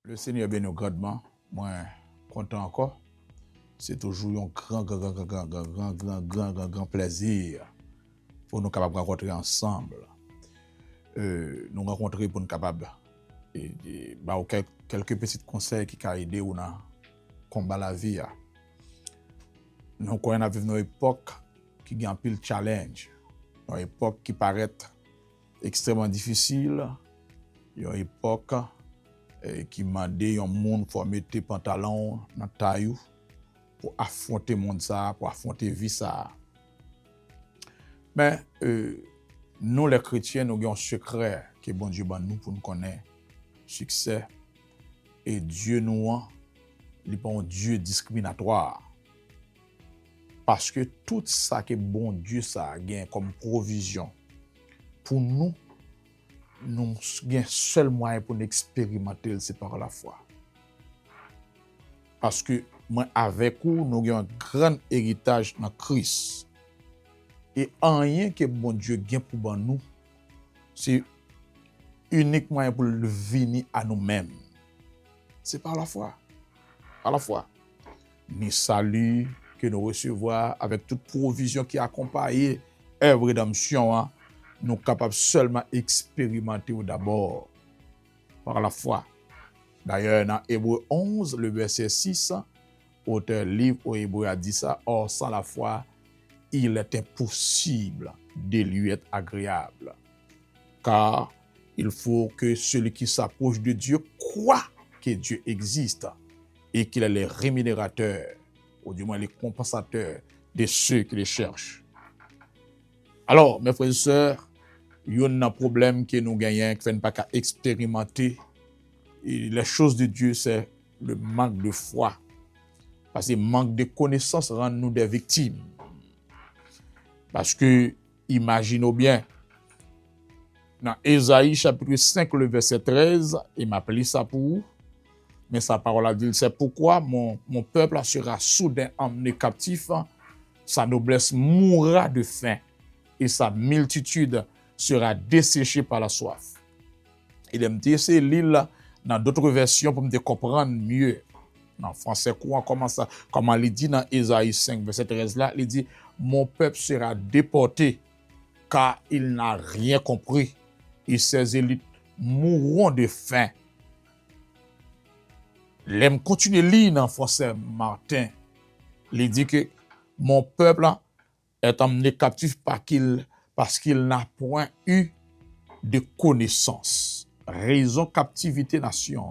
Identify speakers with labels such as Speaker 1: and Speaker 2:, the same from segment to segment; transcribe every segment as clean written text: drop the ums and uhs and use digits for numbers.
Speaker 1: Le Seigneur bénit grandement. Moi, content encore. C'est toujours un grand plaisir pour nous capables de rencontrer ensemble. Nous rencontrer pour nous capables quelques petits conseils qui ont aidé ou dans combat la vie. Nous connaissons une époque qui a un pile challenge, une époque qui paraît extrêmement difficile, une époque qui m'a dit un monde pour mettre tes pantalons dans taille pour affronter le monde ça, pour affronter la vie ça. Mais nous les chrétiens, nous avons un secret que bon Dieu nous pour nous connaître succès. Et Dieu nous n'est pas un Dieu discriminatoire. Parce que tout ça que bon Dieu ça a comme provision pour nous, nous avons seul moyen pour nous expérimenter, c'est par la foi. Parce que moi, avec vous, nous avons un grand héritage dans Christ. Et rien que bon Dieu gagne pour nous, c'est uniquement pour le venir à nous-mêmes. C'est par la foi. Par la foi. Ni salut que nous recevons avec toute provision qui accompagne l'œuvre de rédemption, nous sommes capables seulement d'expérimenter d'abord par la foi. D'ailleurs, dans Hébreux 11, le verset 6, auteur livre aux Hébreux a dit ça: or, sans la foi, il est impossible de lui être agréable. Car il faut que celui qui s'approche de Dieu croit que Dieu existe et qu'il est le rémunérateur, ou du moins le compensateur de ceux qui le cherchent. Alors, mes frères et sœurs, il y a un problème que nous gagnons, qui ne fait pas qu'à expérimenter. Et les choses de Dieu, c'est le manque de foi. Parce que le manque de connaissance rend nous des victimes. Parce que, imaginez bien, dans Ésaïe chapitre 5, le verset 13, il m'a appelé ça pour vous, mais sa parole a dit, c'est pourquoi mon peuple sera soudain emmené captif, sa noblesse mourra de faim, et sa multitude sera desséchée par la soif. Il me dit, c'est l'île dans d'autres versions pour me comprendre mieux. En français courant, comment il dit dans Ésaïe 5, verset 13 là, il dit, mon peuple sera déporté, car il n'a rien compris, et ses élites mourront de faim. L'aime continue lire dans français Martin, il dit que mon peuple est emmené captif parce qu'il n'a point eu de connaissance. Raison captivité nation,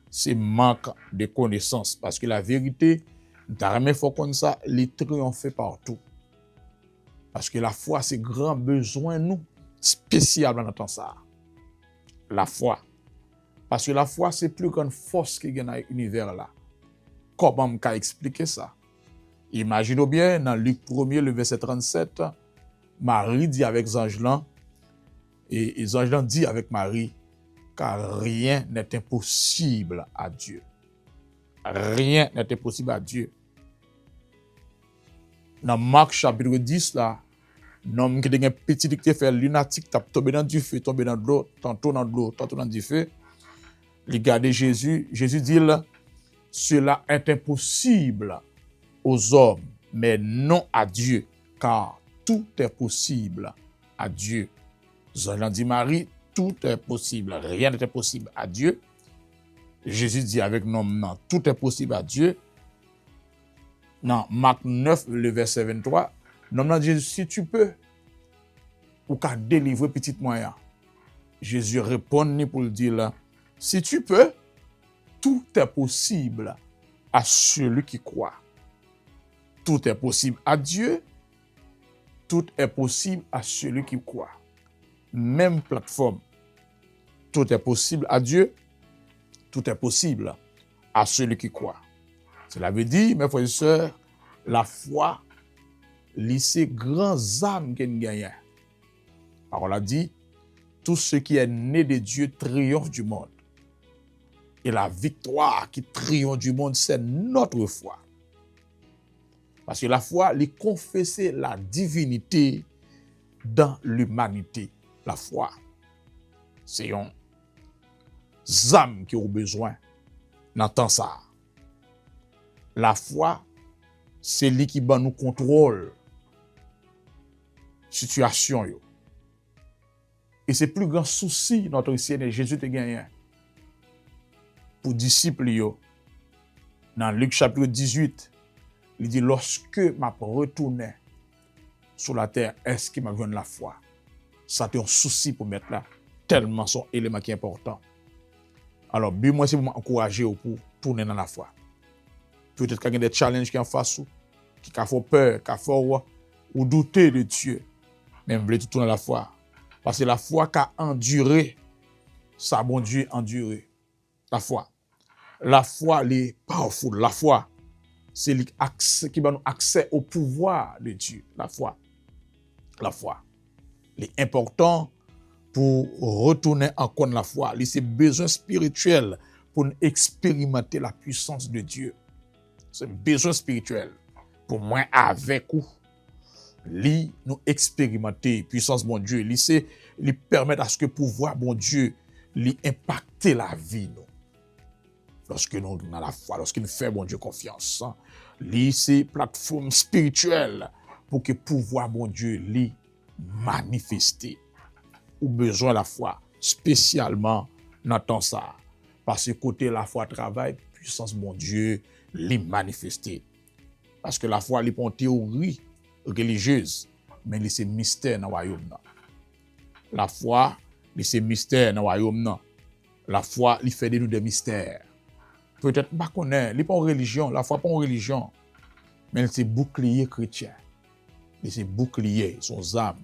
Speaker 1: c'est manque de connaissance. Parce que la vérité, il faut qu'on ça, les triompher partout. Parce que la foi, c'est grand besoin, nous, spécial dans notre ça. La foi. Parce que la foi, c'est plus grande force qui gagne dans l'univers là. Comment on peut expliquer ça? Imaginez bien, dans Luc 1er, le verset 37, Marie dit avec Zangelan, et Zangelan dit avec Marie, car rien n'est impossible à Dieu. Rien n'est impossible à Dieu. Dans Marc chapitre 10, là, un homme qui a un petit qui fait lunatique, t'a tombé dans du feu, tombé dans de l'eau, tantôt dans du feu. Il regarde Jésus, Jésus dit là, cela est impossible aux hommes, mais non à Dieu, car tout est possible à Dieu. Zangelan dit Marie, tout est possible, rien n'est impossible à Dieu. Jésus dit avec nous, non, tout est possible à Dieu. Dans Marc 9, le verset 23, non, Jésus, si tu peux, ou qu'à délivrer petit moyen. Jésus répond pour le dire là, si tu peux, tout est possible à celui qui croit. Tout est possible à Dieu, tout est possible à celui qui croit. Même plateforme. Tout est possible à Dieu, tout est possible à celui qui croit. Cela veut dire, mes frères et sœurs, la foi, c'est grands âmes qu'elle gagne. La parole a dit, tout ce qui est né de Dieu triomphe du monde. Et la victoire qui triomphe du monde, c'est notre foi. Parce que la foi, elle confesser la divinité dans l'humanité. La foi, c'est un âme qui ont besoin dans temps ça. La foi, c'est lui qui ban nous contrôle situation yo. Et c'est plus grand souci notre Seigneur Jésus te gagné pour disciples yo. Dans Luc chapitre 18, il dit lorsque m'a retourné sur la terre, est-ce qu'il m'a donné la foi? Ça c'est un souci pour mettre là, tellement son élément qui est important. Alors, moi c'est pour m'encourager pour tourner dans la foi. Peut-être qu'il y a des challenges qui en face qui font peur, qui font ou douter de Dieu. Mais vous voulez tout tourner dans la foi. Parce que la foi qui a enduré, ça bon Dieu enduré. La foi. La foi, elle est powerful. La foi, c'est l'accès qui va nous accès au pouvoir de Dieu. La foi. La foi. Il est important pour retourner encore dans la foi. C'est besoin spirituel pour expérimenter la puissance de Dieu. C'est besoin spirituel. Pour moi, avec vous, nous expérimenter puissance bon Dieu. Lui permettre à ce que pouvoir bon Dieu lui impacter la vie. Nous. Lorsque nous dans la foi, lorsque nous faisons bon Dieu confiance. C'est plateforme spirituelle pour que pouvoir bon Dieu lui manifester. Ou besoin de la foi, spécialement dans temps ça. Parce que côté la foi travail, puissance bon Dieu lui manifester. Parce que la foi n'est pas une théorie religieuse, mais c'est mystère dans le royaume. La foi, c'est mystère dans le royaume. La foi, il fait de nous des mystères. Peut-être pas qu'on est, il n'est pas une religion, la foi n'est pas une religion, mais c'est bouclier chrétien. C'est bouclier, son âme.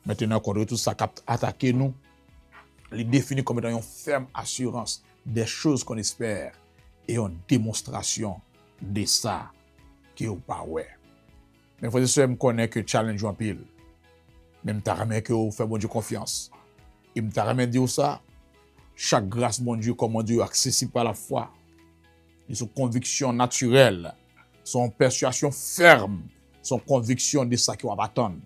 Speaker 1: Maintenant, quand tout ça attaque nous, il définit comme étant une ferme assurance des choses qu'on espère et une démonstration de ça qui est pas ouais. Mais il faut que me connaître que challenge en pile. Même ta ramène que vous faites bon Dieu confiance. Et me ta ramène dire ça, chaque grâce bon Dieu comme Dieu accessible par la foi. Et son conviction naturelle, son persuasion ferme, son conviction de ça qui va attendre.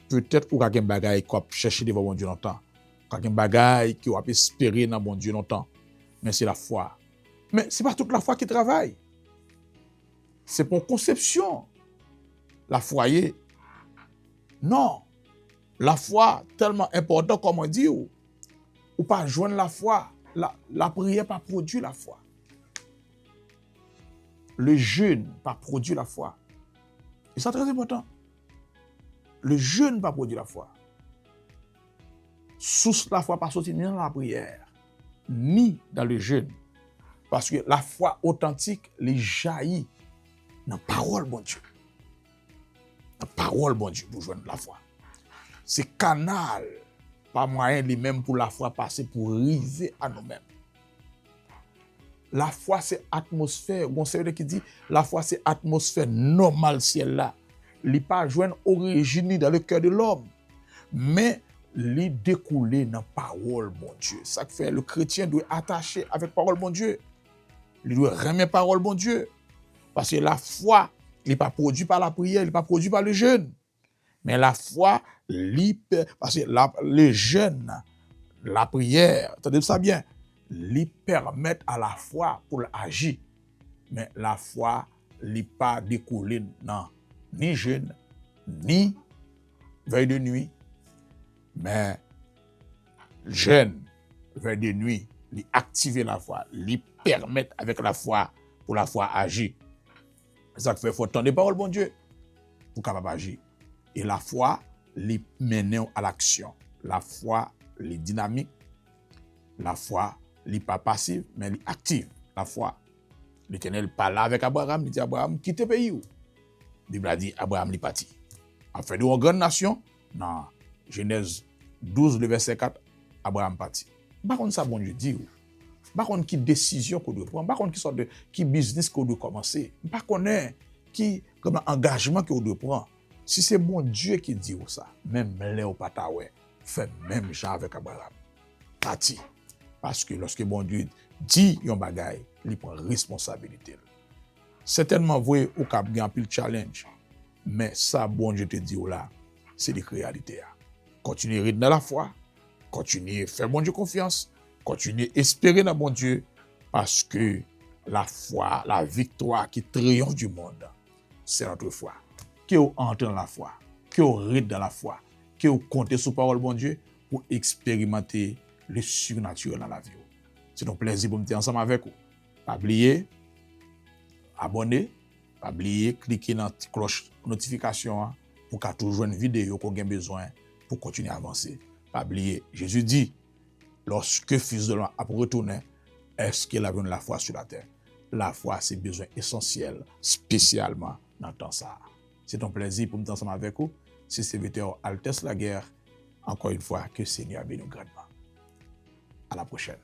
Speaker 1: Peut-être ou quelqu'un bagaille qui va chercher devant bon Dieu longtemps. Quelqu'un bagaille qui va espérer dans bon Dieu longtemps. Mais c'est la foi. Mais c'est pas toute la foi qui travaille. C'est pour conception. La foi est. Non. La foi, tellement important comme on dit, ou pas joindre la foi. La prière pas produit la foi. Le jeûne pas produit la foi. Et c'est très important. Le jeûne pas produit la foi. Source la foi pas sorti ni dans la prière, ni dans le jeûne. Parce que la foi authentique, les jaillit dans la parole, bon Dieu. Dans la parole, bon Dieu, pour joindre la foi. C'est canal, pas moyen lui-même pour la foi passer pour arriver à nous-mêmes. La foi, c'est atmosphère. Bon, c'est qui dit, la foi, c'est atmosphère normale, ciel là. Il n'est pas joindre origine dans le cœur de l'homme. Mais il découle dans la parole, bon Dieu. Ça fait le chrétien doit attacher avec parole, bon Dieu. Il doit remettre parole, bon Dieu. Parce que la foi, il n'est pas produit par la prière, il n'est pas produit par le jeûne. Mais la foi, parce que le jeûne, la prière, entendez ça bien, lui permettent à la foi pour agir. Mais la foi, n'est pas découlée dans ni jeûne, ni veille de nuit. Mais jeûne, veille de nuit, lui activer la foi, lui permettre avec la foi, pour la foi agir. C'est ça qui fait, il faut entendre les paroles, bon Dieu, pour capable agir. Et la foi, les mène à l'action. La foi, les dynamique. La foi, les pas passive, mais les active. La foi. L'Éternel parle avec Abraham, il dit Abraham, quitte le pays. La Bible a dit Abraham est parti. En fait, de une grande nation, dans Genèse 12, le verset 4, Abraham parti. Par contre, ça, bon Dieu dit. Par contre, qui décision qu'on doit prendre. Par contre, qui sorte de qui business qu'on doit commencer. Par contre, qui comme engagement qu'on doit prendre. Si c'est bon Dieu qui dit ça, même Léo Pataoué fait même genre avec Abraham. Parti. Parce que lorsque bon Dieu dit yon bagay, il prend responsabilité. Certainement, vous voyez, au cap un pile challenge. Mais ça, bon Dieu te dit là, c'est des réalités. Continuez à rester dans la foi, continuez à faire bon Dieu confiance, continuez à espérer dans bon Dieu, Parce que la foi, la victoire qui triomphe du monde, c'est notre foi. Que vous entrez dans la foi, que vous restez dans la foi, que vous comptez sur la parole de bon Dieu pour expérimenter le surnaturel dans la vie. C'est un plaisir pour me dire ensemble avec vous. Pas oublier, abonner, pas oublier, cliquer dans la cloche notification pour qu'il y ait toujours une vidéo qu'on a besoin pour continuer à avancer. Pas oublier, Jésus dit, lorsque Fils de l'homme a retourné, est-ce qu'il a besoin de la foi sur la terre? La foi, c'est besoin essentiel, spécialement dans le temps ça. C'est un plaisir pour me dire ensemble avec vous. C'est serviteur Altesse Laguerre. Encore une fois, que le Seigneur bénisse grandement. À la prochaine.